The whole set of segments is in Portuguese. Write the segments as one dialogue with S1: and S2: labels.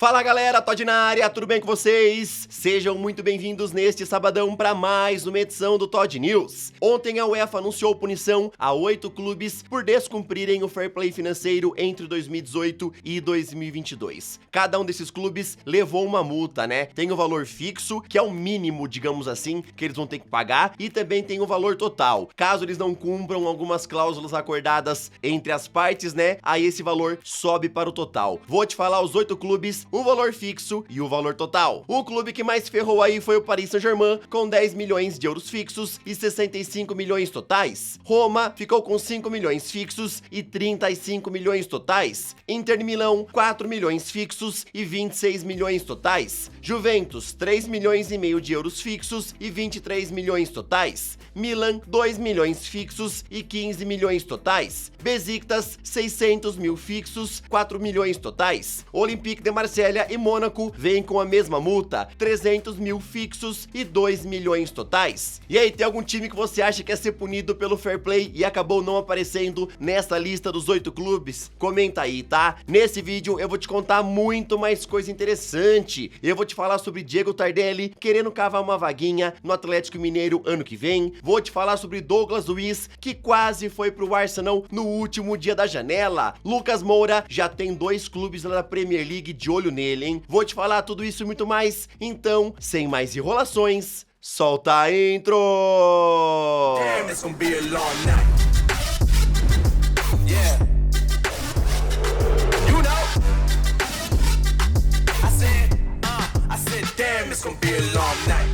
S1: Fala galera, Todd na área, tudo bem com vocês? Sejam muito bem-vindos neste sabadão para mais uma edição do Todd News. Ontem a UEFA anunciou punição a 8 clubes por descumprirem o fair play financeiro entre 2018 e 2022. Cada um desses clubes levou uma multa, né? Tem o valor fixo, que é o mínimo, digamos assim, que eles vão ter que pagar, e também tem o valor total. Caso eles não cumpram algumas cláusulas acordadas entre as partes, né? Aí esse valor sobe para o total. Vou te falar os 8 clubes, o valor fixo e o valor total. O clube que mais ferrou aí foi o Paris Saint-Germain, com 10 milhões de euros fixos e 65 milhões totais. Roma ficou com 5 milhões fixos e 35 milhões totais. Inter de Milão, 4 milhões fixos e 26 milhões totais. Juventus, 3 milhões e meio de euros fixos e 23 milhões totais. Milan, 2 milhões fixos e 15 milhões totais. Besiktas, 600 mil fixos, 4 milhões totais. Olympique de Marseille e Mônaco vêm com a mesma multa, 300 mil fixos e 2 milhões totais. E aí, tem algum time que você acha que ia ser punido pelo fair play e acabou não aparecendo nessa lista dos 8 clubes? Comenta aí, tá? Nesse vídeo eu vou te contar muito mais coisa interessante. Eu vou te falar sobre Diego Tardelli querendo cavar uma vaguinha no Atlético Mineiro ano que vem. Vou te falar sobre Douglas Luiz, que quase foi pro Arsenal no último dia da janela. Lucas Moura já tem 2 clubes na Premier League de olho nele, hein? Vou te falar tudo isso e muito mais. Então, sem mais enrolações, solta a intro! Damn, it's gonna be a long night. Yeah. You know. I said, damn, it's gonna be a long night.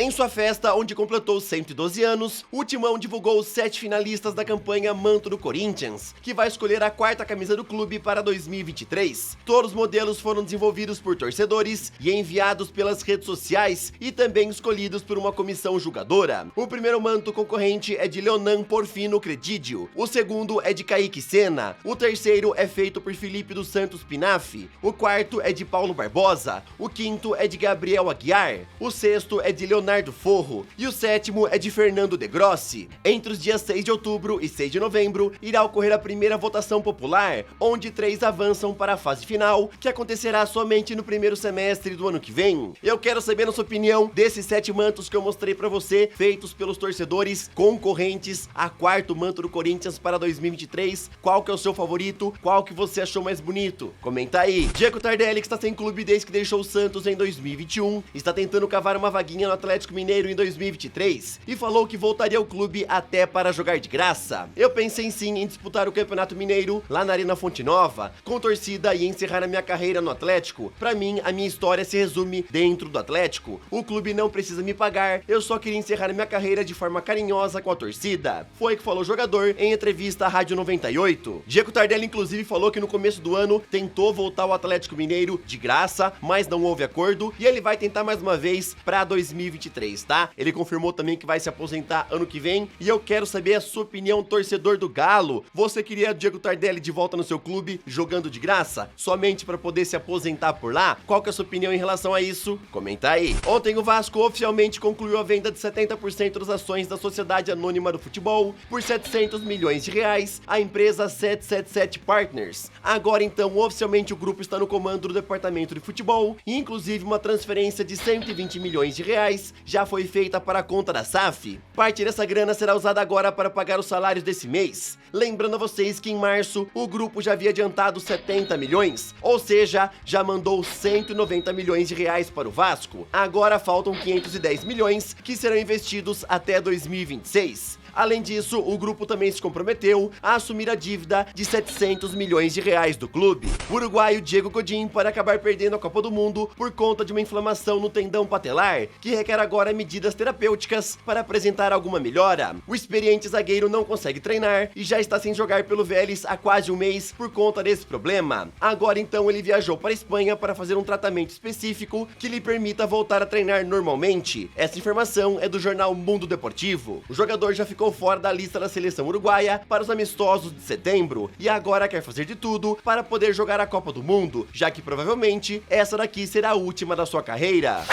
S1: Em sua festa, onde completou 112 anos, o Timão divulgou os 7 finalistas da campanha Manto do Corinthians, que vai escolher a 4ª camisa do clube para 2023. Todos os modelos foram desenvolvidos por torcedores e enviados pelas redes sociais e também escolhidos por uma comissão julgadora. O primeiro manto concorrente é de Leonan Porfino Credidio, o segundo é de Kaique Sena, o terceiro é feito por Felipe dos Santos Pinaffe, o quarto é de Paulo Barbosa, o quinto é de Gabriel Aguiar, o sexto é de Leonardo Forro e o 7º é de Fernando De Grossi. Entre os dias 6 de outubro e 6 de novembro, irá ocorrer a primeira votação popular, onde 3 avançam para a fase final, que acontecerá somente no primeiro semestre do ano que vem. Eu quero saber a sua opinião desses 7 mantos que eu mostrei pra você, feitos pelos torcedores concorrentes a 4º manto do Corinthians para 2023. Qual que é o seu favorito? Qual que você achou mais bonito? Comenta aí. Diego Tardelli, que está sem clube desde que deixou o Santos em 2021, está tentando cavar uma vaguinha no Atlético Mineiro em 2023 e falou que voltaria ao clube até para jogar de graça. Eu pensei sim em disputar o Campeonato Mineiro lá na Arena Fonte Nova, com torcida, e encerrar a minha carreira no Atlético. Pra mim, a minha história se resume dentro do Atlético. O clube não precisa me pagar, eu só queria encerrar minha carreira de forma carinhosa com a torcida. Foi o que falou o jogador em entrevista à Rádio 98. Diego Tardelli inclusive falou que no começo do ano tentou voltar ao Atlético Mineiro de graça, mas não houve acordo, e ele vai tentar mais uma vez pra 2023, tá? Ele confirmou também que vai se aposentar ano que vem, e eu quero saber a sua opinião, torcedor do Galo. Você queria Diego Tardelli de volta no seu clube, jogando de graça, somente para poder se aposentar por lá? Qual que é a sua opinião em relação a isso? Comenta aí. Ontem o Vasco oficialmente concluiu a venda de 70% das ações da Sociedade Anônima do Futebol por 700 milhões de reais à empresa 777 Partners. Agora então, oficialmente o grupo está no comando do departamento de futebol, e inclusive uma transferência de 120 milhões de reais já foi feita para a conta da SAF. Parte dessa grana será usada agora para pagar os salários desse mês. Lembrando a vocês que em março o grupo já havia adiantado 70 milhões, ou seja, já mandou 190 milhões de reais para o Vasco. Agora faltam 510 milhões que serão investidos até 2026. Além disso, o grupo também se comprometeu a assumir a dívida de 700 milhões de reais do clube. O uruguaio Diego Godin pode acabar perdendo a Copa do Mundo por conta de uma inflamação no tendão patelar, que requer agora medidas terapêuticas para apresentar alguma melhora. O experiente zagueiro não consegue treinar e já está sem jogar pelo Vélez há quase um mês por conta desse problema. Agora então ele viajou para a Espanha para fazer um tratamento específico que lhe permita voltar a treinar normalmente. Essa informação é do jornal Mundo Deportivo. O jogador já ficou fora da lista da seleção uruguaia para os amistosos de setembro e agora quer fazer de tudo para poder jogar a Copa do Mundo, já que provavelmente essa daqui será a última da sua carreira.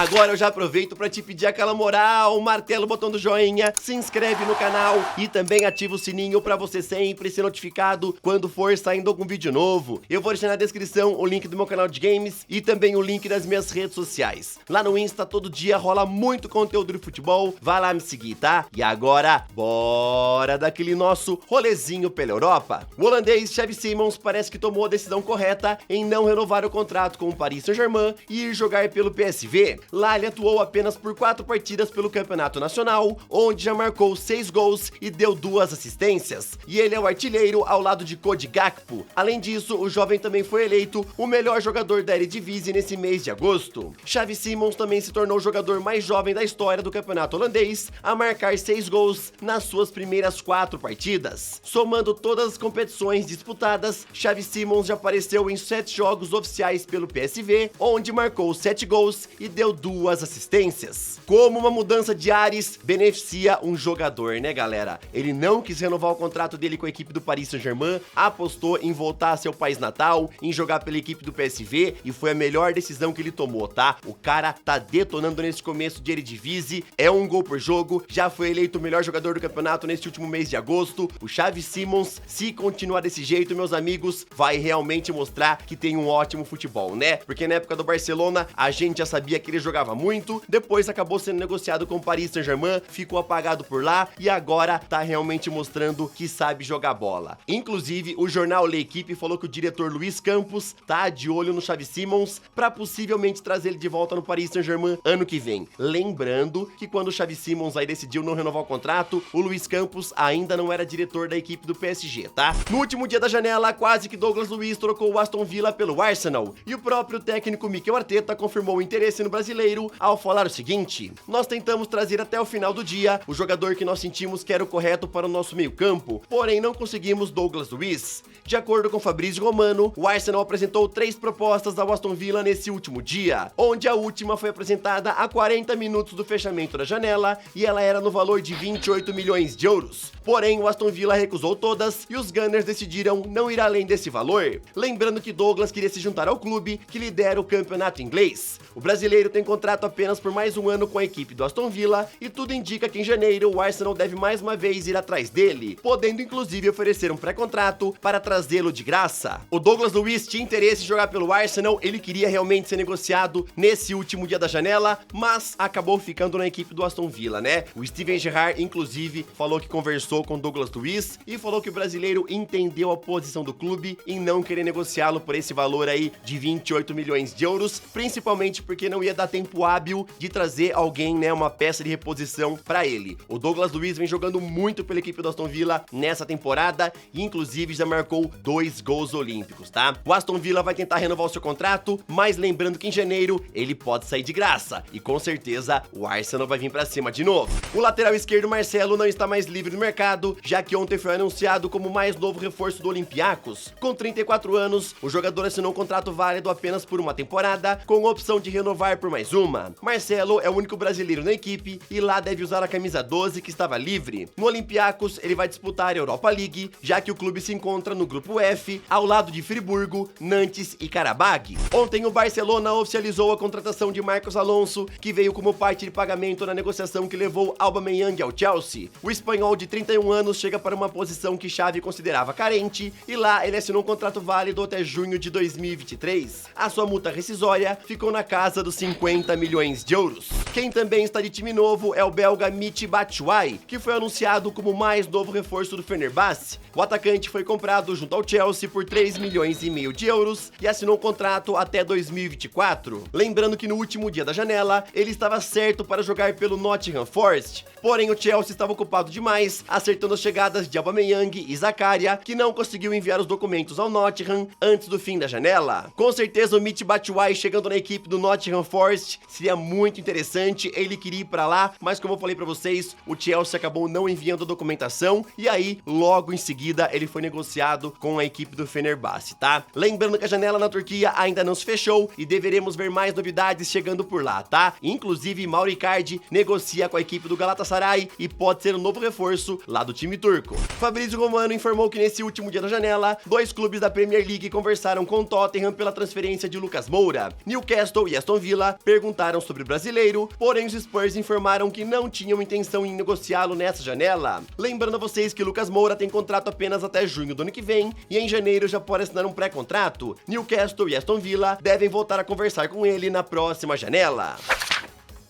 S1: Agora eu já aproveito para te pedir aquela moral, martela o botão do joinha, se inscreve no canal e também ativa o sininho para você sempre ser notificado quando for saindo algum vídeo novo. Eu vou deixar na descrição o link do meu canal de games e também o link das minhas redes sociais. Lá no Insta todo dia rola muito conteúdo de futebol, vai lá me seguir, tá? E agora, bora daquele nosso rolezinho pela Europa. O holandês Xavi Simons parece que tomou a decisão correta em não renovar o contrato com o Paris Saint-Germain e ir jogar pelo PSV. Lá ele atuou apenas por 4 partidas pelo Campeonato Nacional, onde já marcou 6 gols e deu 2 assistências. E ele é o artilheiro ao lado de Cody Gakpo. Além disso, o jovem também foi eleito o melhor jogador da Eredivisie nesse mês de agosto. Xavi Simons também se tornou o jogador mais jovem da história do campeonato holandês a marcar 6 gols nas suas primeiras 4 partidas. Somando todas as competições disputadas, Xavi Simons já apareceu em 7 jogos oficiais pelo PSV, onde marcou 7 gols e deu 2 assistências. Como uma mudança de ares beneficia um jogador, né, galera? Ele não quis renovar o contrato dele com a equipe do Paris Saint-Germain, apostou em voltar a seu país natal, em jogar pela equipe do PSV e foi a melhor decisão que ele tomou, tá? O cara tá detonando nesse começo de Eredivisie, é um gol por jogo, já foi eleito o melhor jogador do campeonato neste último mês de agosto. O Xavi Simons, se continuar desse jeito, meus amigos, vai realmente mostrar que tem um ótimo futebol, né? Porque na época do Barcelona, a gente já sabia que ele jogava muito, depois acabou sendo negociado com o Paris Saint-Germain, ficou apagado por lá e agora tá realmente mostrando que sabe jogar bola. Inclusive, o jornal L'Equipe falou que o diretor Luis Campos tá de olho no Xavi Simons para possivelmente trazer ele de volta no Paris Saint-Germain ano que vem. Lembrando que quando o Xavi Simons aí decidiu não renovar o contrato, o Luis Campos ainda não era diretor da equipe do PSG, tá? No último dia da janela, quase que Douglas Luiz trocou o Aston Villa pelo Arsenal e o próprio técnico Mikel Arteta confirmou o interesse no brasileiro ao falar o seguinte: nós tentamos trazer até o final do dia o jogador que nós sentimos que era o correto para o nosso meio-campo, porém não conseguimos Douglas Luiz. De acordo com Fabrício Romano, o Arsenal apresentou 3 propostas ao Aston Villa nesse último dia, onde a última foi apresentada a 40 minutos do fechamento da janela e ela era no valor de 28 milhões de euros. Porém, o Aston Villa recusou todas e os Gunners decidiram não ir além desse valor. Lembrando que Douglas queria se juntar ao clube que lidera o campeonato inglês. O brasileiro tem contrato apenas por mais um ano com a equipe do Aston Villa e tudo indica que em janeiro o Arsenal deve mais uma vez ir atrás dele, podendo inclusive oferecer um pré-contrato para trazê-lo de graça. O Douglas Luiz tinha interesse em jogar pelo Arsenal, ele queria realmente ser negociado nesse último dia da janela, mas acabou ficando na equipe do Aston Villa, né? O Steven Gerrard, inclusive, falou que conversou com o Douglas Luiz e falou que o brasileiro entendeu a posição do clube em não querer negociá-lo por esse valor aí de 28 milhões de euros, principalmente porque não ia dar tempo hábil de trazer alguém, né, uma peça de reposição para ele. O Douglas Luiz vem jogando muito pela equipe do Aston Villa nessa temporada e inclusive já marcou 2 gols olímpicos, tá? O Aston Villa vai tentar renovar o seu contrato, mas lembrando que em janeiro ele pode sair de graça e com certeza o Arsenal vai vir para cima de novo. O lateral esquerdo Marcelo não está mais livre no mercado, já que ontem foi anunciado como o mais novo reforço do Olympiacos. Com 34 anos, o jogador assinou um contrato válido apenas por uma temporada, com a opção de renovar por mais uma. Marcelo é o único brasileiro na equipe e lá deve usar a camisa 12 que estava livre. No Olympiacos, ele vai disputar a Europa League, já que o clube se encontra no grupo F, ao lado de Friburgo, Nantes e Karabag. Ontem o Barcelona oficializou a contratação de Marcos Alonso, que veio como parte de pagamento na negociação que levou Aubameyang ao Chelsea. O espanhol de 31 anos chega para uma posição que Xavi considerava carente e lá ele assinou um contrato válido até junho de 2023. A sua multa rescisória ficou na casa dos 50 milhões de euros. Quem também está de time novo é o belga Michy Batshuayi, que foi anunciado como o mais novo reforço do Fenerbahçe. O atacante foi comprado junto ao Chelsea por 3,5 milhões de euros e assinou um contrato até 2024. Lembrando que no último dia da janela, ele estava certo para jogar pelo Nottingham Forest, porém o Chelsea estava ocupado demais, acertando as chegadas de Aubameyang e Zakaria, que não conseguiu enviar os documentos ao Nottingham antes do fim da janela. Com certeza o Michy Batshuayi chegando na equipe do Nottingham Forest seria muito interessante, ele queria ir para lá, mas como eu falei para vocês, o Chelsea acabou não enviando a documentação e aí, logo em seguida, ele foi negociado com a equipe do Fenerbahçe, tá? Lembrando que a janela na Turquia ainda não se fechou e deveremos ver mais novidades chegando por lá, tá? Inclusive, Mauro Icardi negocia com a equipe do Galatasaray e pode ser um novo reforço lá do time turco. Fabrício Romano informou que nesse último dia da janela, 2 clubes da Premier League conversaram com o Tottenham pela transferência de Lucas Moura. Newcastle e Aston Villa perguntaram sobre o brasileiro, porém os Spurs informaram que não tinham intenção em negociá-lo nessa janela. Lembrando a vocês que Lucas Moura tem contrato apenas até junho do ano que vem, e em janeiro já pode assinar um pré-contrato. Newcastle e Aston Villa devem voltar a conversar com ele na próxima janela.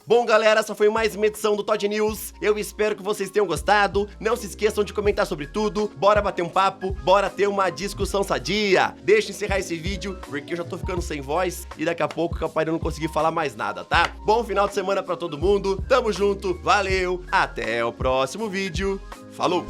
S1: Bom, galera, essa foi mais uma edição do Todd News. Eu espero que vocês tenham gostado. Não se esqueçam de comentar sobre tudo. Bora bater um papo, bora ter uma discussão sadia. Deixa eu encerrar esse vídeo, porque eu já tô ficando sem voz e daqui a pouco capaz de eu não conseguir falar mais nada, tá? Bom final de semana pra todo mundo. Tamo junto, valeu, até o próximo vídeo. Falou!